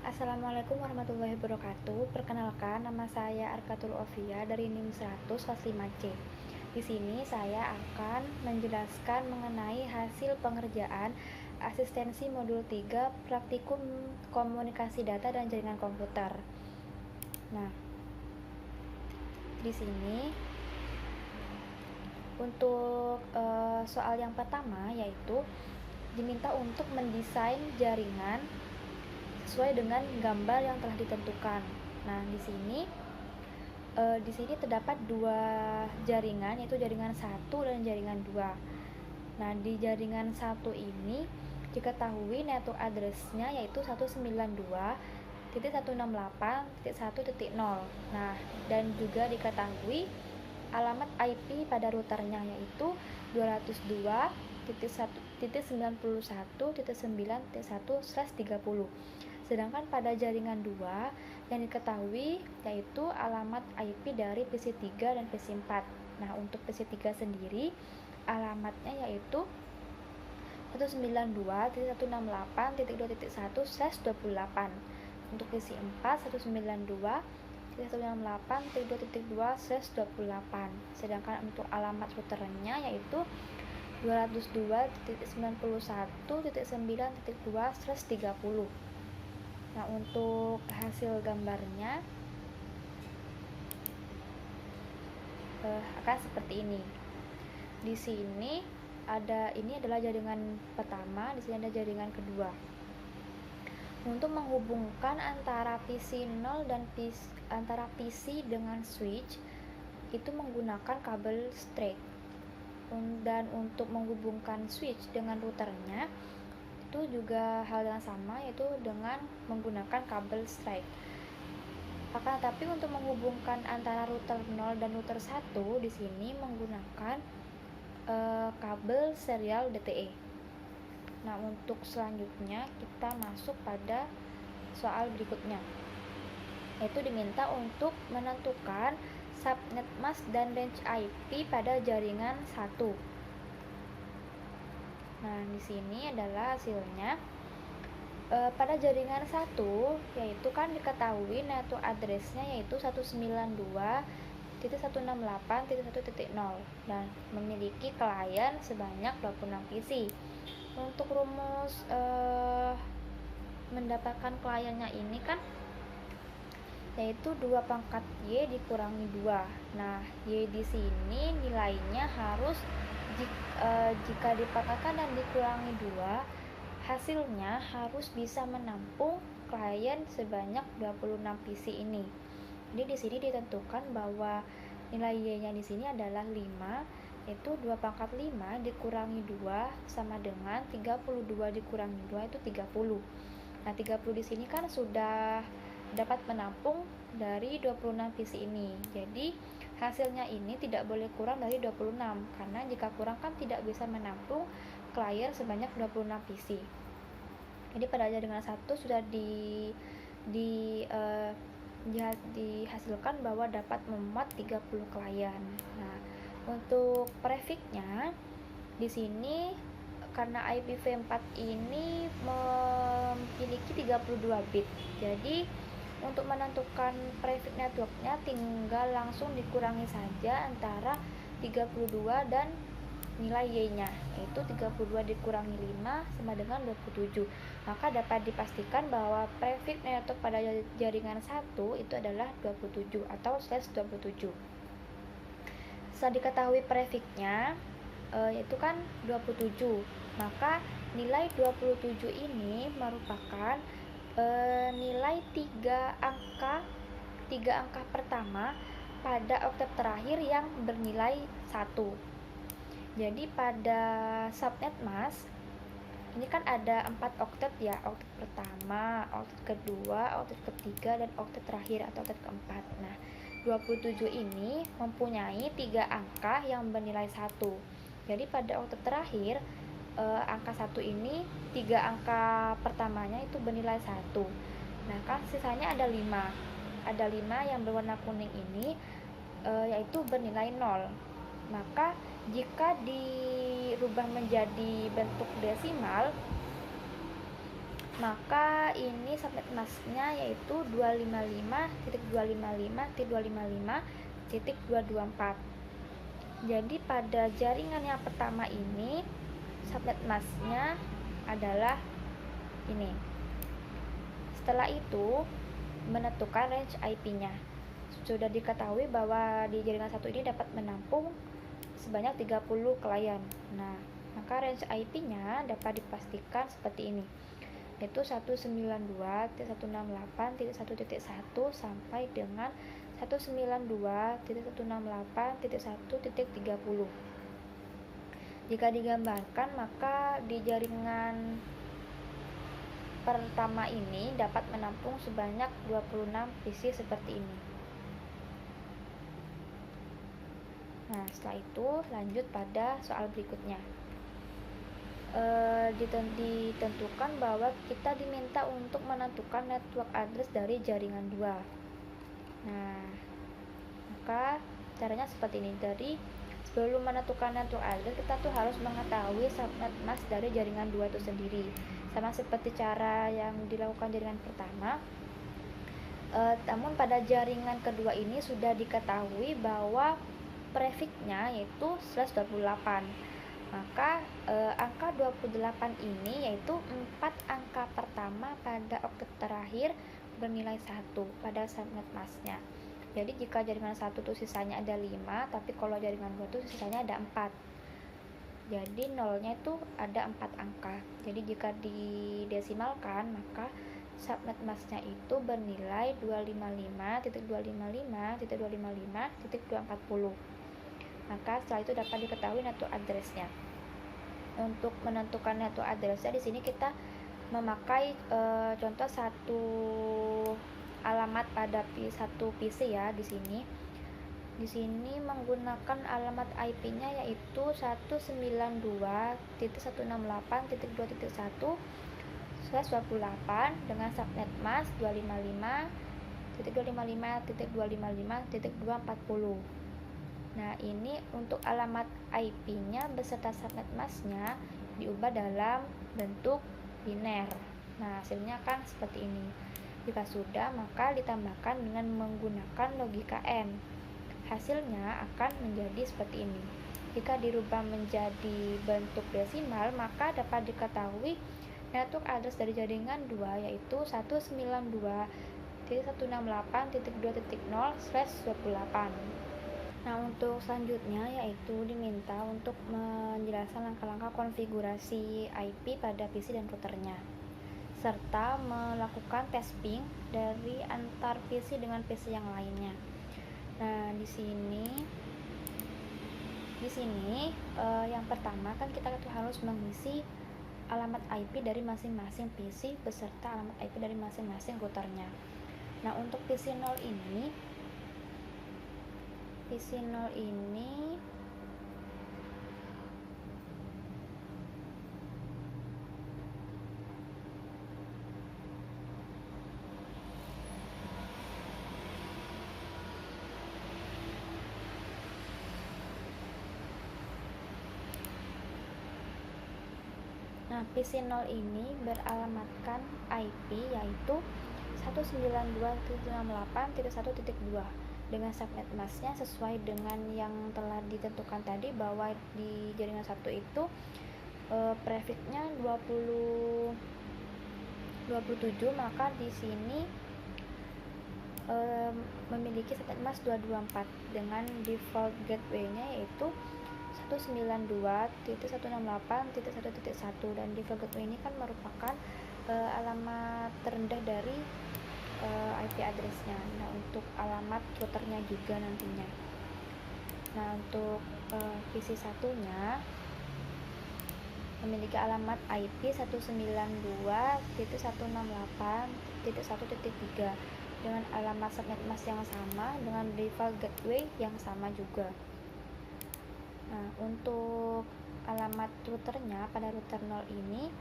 Assalamualaikum warahmatullahi wabarakatuh. Perkenalkan, nama saya Arkatul Ovia dari NIM 100 kelas 5C. Di sini saya akan menjelaskan mengenai hasil pengerjaan asistensi modul 3 praktikum komunikasi data dan jaringan komputer. Nah, di sini untuk soal yang pertama yaitu diminta untuk mendesain jaringan sesuai dengan gambar yang telah ditentukan. Nah, di sini terdapat dua jaringan, yaitu jaringan 1 dan jaringan 2. Nah, di jaringan 1 ini diketahui network address-nya yaitu 192.168.1.0. Nah, dan juga diketahui alamat IP pada routernya yaitu 202.1.91.9.1/30. Sedangkan pada jaringan 2 yang diketahui yaitu alamat IP dari PC3 dan PC4. Nah, untuk PC3 sendiri alamatnya yaitu 192.168.2.1/28. Untuk PC4 192.168.2.2/28. Sedangkan untuk alamat routernya yaitu 202.91.9.2/30. Nah, untuk hasil gambarnya akan seperti ini. Di sini ini adalah jaringan pertama, di sini ada jaringan kedua. Untuk menghubungkan antara PC 0 dan antara PC dengan switch itu menggunakan kabel straight. Dan untuk menghubungkan switch dengan routernya itu juga hal yang sama, yaitu dengan menggunakan kabel straight. Akan tetapi untuk menghubungkan antara router 0 dan router 1 di sini menggunakan kabel serial DTE. Nah, untuk selanjutnya kita masuk pada soal berikutnya, yaitu diminta untuk menentukan subnet mask dan range IP pada jaringan 1. Nah, di sini adalah hasilnya. Pada jaringan 1 yaitu kan diketahui network address-nya yaitu 192.168.1.0 dan memiliki klien sebanyak 26 PC. Untuk rumus mendapatkan kliennya ini kan yaitu 2 pangkat Y dikurangi 2. Nah, Y di sini nilainya harus jika dipangkatkan dan dikurangi 2, hasilnya harus bisa menampung klien sebanyak 26 PC ini. Jadi di sini ditentukan bahwa nilai Y-nya di sini adalah 5, yaitu 2 pangkat 5 dikurangi 2 sama dengan 32 dikurangi 2 itu 30. Nah, 30 di sini kan sudah dapat menampung dari 26 PC ini. Jadi hasilnya ini tidak boleh kurang dari 26, karena jika kurang kan tidak bisa menampung klien sebanyak 26 PC. Jadi pada jaringan 1 sudah dihasilkan bahwa dapat memuat 30 klien. Nah, untuk prefixnya di sini karena IPv4 ini memiliki 32 bit. Jadi untuk menentukan prefix networknya tinggal langsung dikurangi saja antara 32 dan nilai Y-nya, yaitu 32 dikurangi 5 sama dengan 27. Maka dapat dipastikan bahwa prefix network pada jaringan 1 itu adalah 27 atau /27. Setelah diketahui prefixnya yaitu kan 27, maka nilai 27 ini merupakan nilai 3 angka pertama pada oktet terakhir yang bernilai 1. Jadi pada subnet mask ini kan ada 4 oktet ya, oktet pertama, oktet kedua, oktet ketiga, dan oktet terakhir atau oktet keempat. Nah, 27 ini mempunyai 3 angka yang bernilai 1. Jadi pada oktet terakhir angka 1 ini 3 angka pertamanya itu bernilai 1. Nah, kan sisanya ada 5. Ada 5 yang berwarna kuning ini yaitu bernilai 0. Maka jika dirubah menjadi bentuk desimal maka ini subnet masknya yaitu 255.255.255.224. Jadi pada jaringan yang pertama ini subnet masknya adalah ini. Setelah itu menentukan range IP-nya. Sudah diketahui bahwa di jaringan satu ini dapat menampung sebanyak 30 klien. Nah, maka range IP-nya dapat dipastikan seperti ini, yaitu 192.168.1.1 sampai dengan 192.168.1.30. Jika digambarkan, maka di jaringan pertama ini dapat menampung sebanyak 26 PC seperti ini. Nah, setelah itu lanjut pada soal berikutnya. Ditentukan bahwa kita diminta untuk menentukan network address dari jaringan 2. Nah, maka caranya seperti ini. Dari sebelum menentukan network address, kita tuh harus mengetahui subnet mask dari jaringan 2 itu sendiri. Sama seperti cara yang dilakukan jaringan pertama. Namun pada jaringan kedua ini sudah diketahui bahwa prefixnya yaitu /28. Maka angka 28 ini yaitu 4 angka pertama pada oktet terakhir bernilai 1 pada subnet masknya. Jadi jika jaringan 1 tuh sisanya ada 5, tapi kalau jaringan 2 tuh sisanya ada 4. Jadi nolnya itu ada 4 angka. Jadi jika didesimalkan, maka subnet masknya itu bernilai 255.255.255.240. Maka setelah itu dapat diketahui network address-nya. Untuk menentukan network address-nya di sini kita memakai contoh satu alamat pada satu PC ya di sini. Di sini menggunakan alamat IP-nya yaitu 192.168.2.1/28 dengan subnet mask 255.255.255.240. Nah, ini untuk alamat IP-nya beserta subnet masknya diubah dalam bentuk biner. Nah, hasilnya kan seperti ini. Jika sudah, maka ditambahkan dengan menggunakan logika AND. Hasilnya akan menjadi seperti ini. Jika dirubah menjadi bentuk desimal, maka dapat diketahui network address dari jaringan 2 yaitu 192.168.2.0/28. Nah, untuk selanjutnya yaitu diminta untuk menjelaskan langkah-langkah konfigurasi IP pada PC dan routernya, serta melakukan tes ping dari antar PC dengan PC yang lainnya. Nah, di sini yang pertama kan kita harus mengisi alamat IP dari masing-masing PC beserta alamat IP dari masing-masing routernya. Nah, untuk PC 0 ini PC 0 ini beralamatkan IP yaitu 192.168.1.2 dengan subnet masknya sesuai dengan yang telah ditentukan tadi, bahwa di jaringan 1 itu prefixnya 27, maka di sini memiliki subnet mask 224 dengan default gateway-nya yaitu 192.168.1.1, dan default gateway ini kan merupakan alamat terendah dari IP address-nya. Nah, untuk alamat routernya juga nantinya. Nah, untuk PC satunya memiliki alamat IP 192.168.1.3 dengan alamat subnet mask yang sama dengan default gateway yang sama juga. Nah, untuk alamat routernya pada router 0 ini,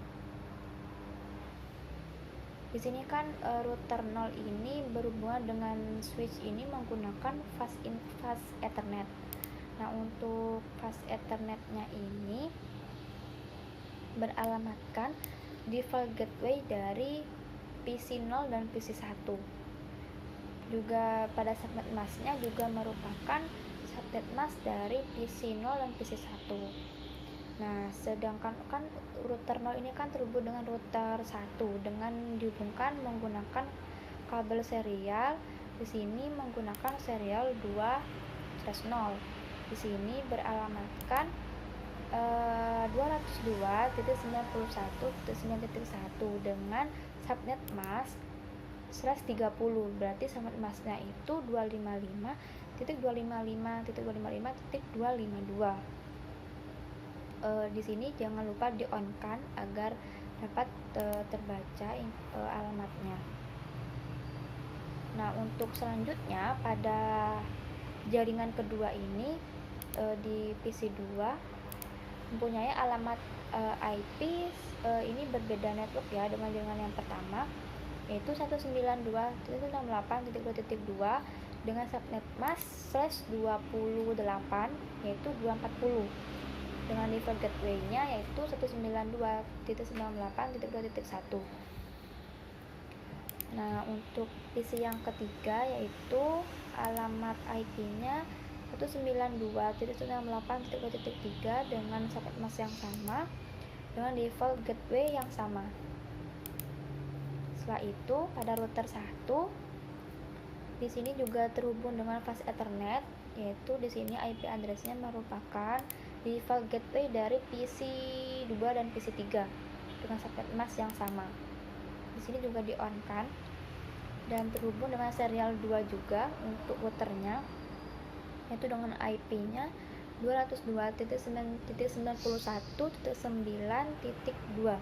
di sini kan router 0 ini berhubungan dengan switch ini menggunakan fast in fast ethernet. Nah, untuk fast ethernetnya ini beralamatkan default gateway dari PC0 dan PC1. Juga pada subnet masknya juga merupakan subnet mask dari PC0 dan PC1. Nah, sedangkan kan router 0 ini kan terhubung dengan router 1 dengan dihubungkan menggunakan kabel serial. Di sini menggunakan serial 2/0. Di sini beralamatkan 202.91.9.1 dengan subnet mask /30. Berarti subnet masknya itu 255.255.255.252. Di sini jangan lupa di on kan agar dapat terbaca alamatnya. Nah, untuk selanjutnya pada jaringan kedua ini di PC2 mempunyai alamat IP ini berbeda network ya dengan jaringan yang pertama, yaitu 192.168.2.2 dengan subnet mask /28 yaitu 240 dengan default gateway-nya yaitu 192.168.2.1. Nah, untuk PC yang ketiga yaitu alamat IP-nya 192.168.2.3 dengan subnet mask yang sama dengan default gateway yang sama. Setelah itu pada router 1 di sini juga terhubung dengan fast Ethernet, yaitu di sini IP address-nya merupakan default gateway dari PC2 dan PC3 dengan subnet mask yang sama. Di sini juga di on kan dan terhubung dengan serial 2 juga untuk routernya, yaitu dengan IP-nya 202.191.9.2.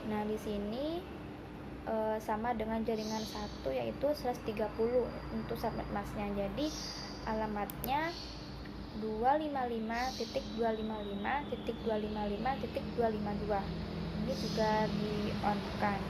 Nah, di sini sama dengan jaringan 1 yaitu /30 untuk subnet masknya. Jadi alamatnya 255.255.255.252. Ini juga di on kan.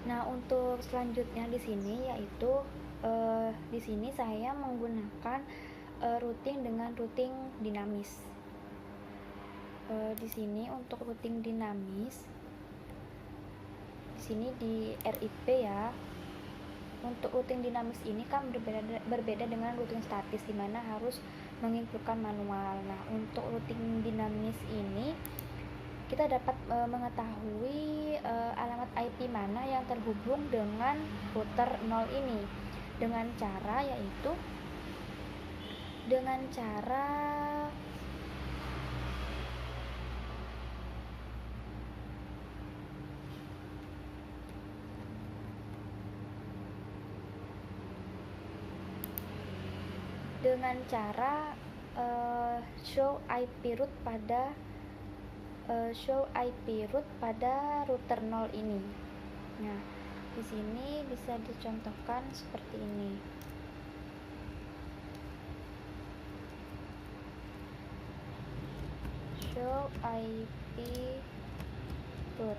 Nah, untuk selanjutnya di sini yaitu di sini saya menggunakan routing dengan routing dinamis. Di sini untuk routing dinamis, di sini di RIP ya. Untuk routing dinamis ini kan berbeda dengan routing statis, di mana harus menginputkan manual. Nah, untuk routing dinamis ini kita dapat mengetahui alamat IP mana yang terhubung dengan router 0 ini dengan cara show IP root pada router 0 ini. Nah, di sini bisa dicontohkan seperti ini. Show IP root.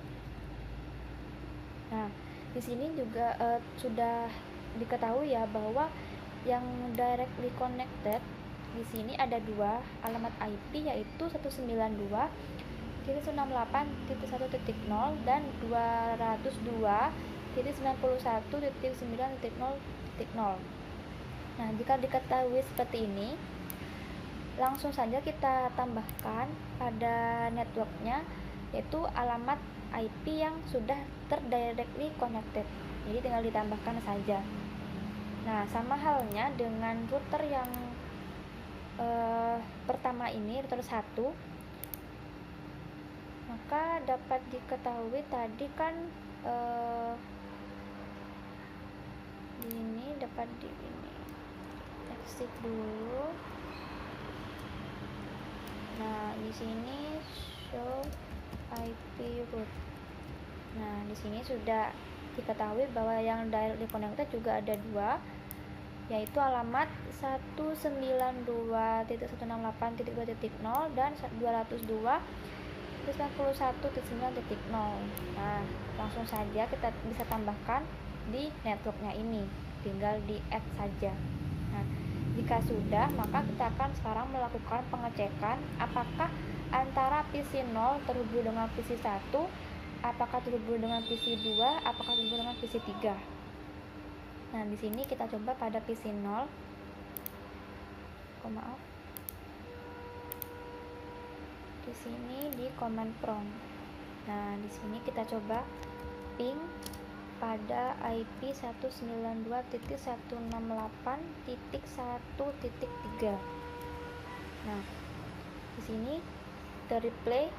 Nah, di sini juga sudah diketahui ya bahwa yang directly connected di sini ada dua alamat IP, yaitu 192.168.1.0 dan 202.91.9.0.0. Nah, jika diketahui seperti ini, langsung saja kita tambahkan pada networknya, yaitu alamat IP yang sudah terdirectly connected. Jadi tinggal ditambahkan saja. Nah, sama halnya dengan router yang pertama ini, router 1, maka dapat diketahui tadi kan ini dapat exit dulu. Nah, di sini show IP root. Nah, di sini sudah diketahui bahwa yang directly connected juga ada dua, yaitu alamat 192.168.2.0 dan 202.91.9.0. Nah, langsung saja kita bisa tambahkan di networknya ini, tinggal di add saja. Nah, jika sudah, maka kita akan sekarang melakukan pengecekan apakah antara PC 0 terhubung dengan PC 1, apakah terhubung dengan PC 2, apakah terhubung dengan PC 3. Nah, di sini kita coba pada PC 0. Di sini di command prompt. Nah, di sini kita coba ping pada IP 192.168.1.3. Nah, di sini replay.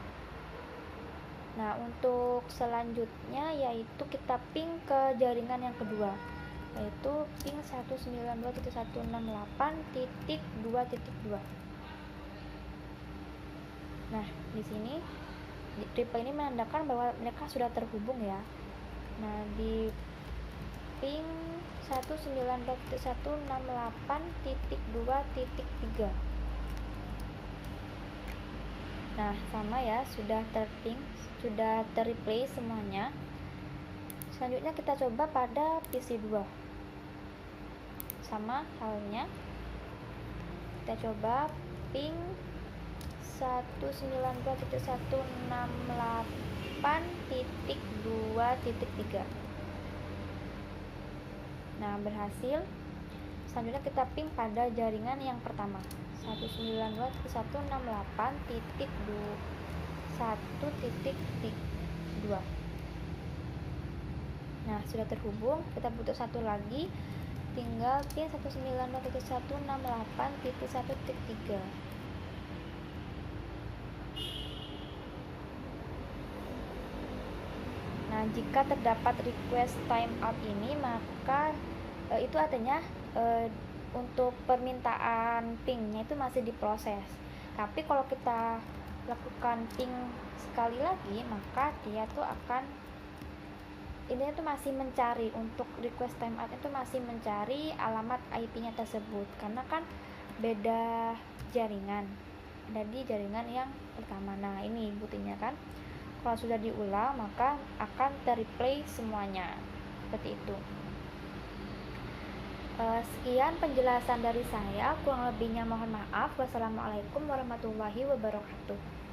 Nah, untuk selanjutnya yaitu kita ping ke jaringan yang kedua, yaitu ping 192.168.2.2. Nah, di sini replay ini menandakan bahwa mereka sudah terhubung ya. Nah, di ping 192.168.2.3. Nah, sama ya, sudah terping, sudah terreplay semuanya. Selanjutnya kita coba pada PC 2. Sama halnya, kita coba ping 192.168.2.3. Nah, berhasil. Selanjutnya kita ping pada jaringan yang pertama, 192.168.1.2. Nah, sudah terhubung. Kita butuh satu lagi, tinggal pin 192.168.1.3. Nah, jika terdapat request timeout ini, maka itu artinya untuk permintaan pingnya itu masih diproses. Tapi kalau kita lakukan ping sekali lagi, maka dia tuh akan ini tuh masih mencari, untuk request timeout itu masih mencari alamat IP-nya tersebut, karena kan beda jaringan, ada di jaringan yang pertama. Nah, ini buktinya kan, kalau sudah diulang maka akan terreplay semuanya. seperti itu. Sekian penjelasan dari saya, kurang lebihnya mohon maaf. Wassalamualaikum warahmatullahi wabarakatuh.